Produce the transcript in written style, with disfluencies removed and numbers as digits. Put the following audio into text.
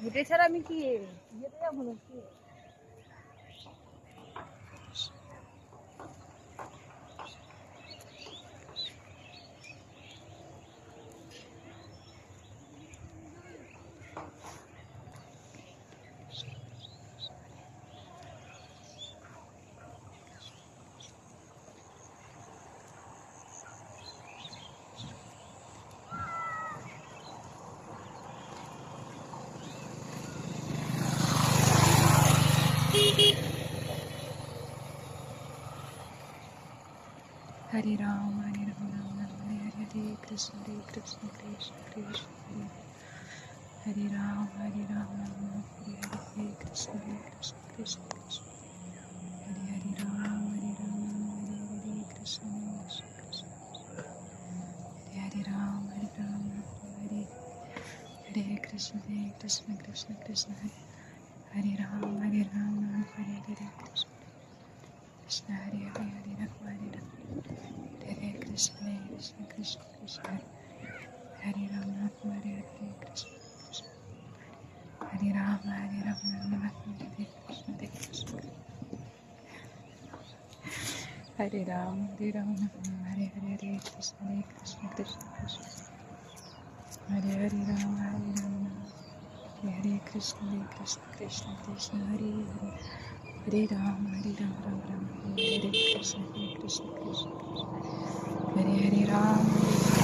হেঁটে ছাড়া আমি কি যেতে যাবো নাকি? Hare Ram, Hare Ram, Hare Hare, Krishna Krishna, Krishna Hare Ram, Hare Ram, Hare Hare, Krishna Krishna, Hare Hare Ram, Hare Ram, Hare Hare, Krishna Krishna, Hare Hare Ram, Hare Ram, Hare Hare, Krishna Krishna, Hare Ram, Hare Ram, Hare Hare, Krishna Hare Hare, Hare Ram, Hare Ram, Hare Krishna Krishna, Hare Ram, Hare Hare, Krishna Hare Ram, Hare Ram, Hare Krishna, Hare Ram, Hare Ram, Hare Hare, Krishna Krishna, Hare Hare Ram, Hare Ram, Hare Hare, Krishna Krishna, Hare Hare, Hare Ram, Ram Ram, Hare Hare, Krishna Krishna, Hare Hare Ram.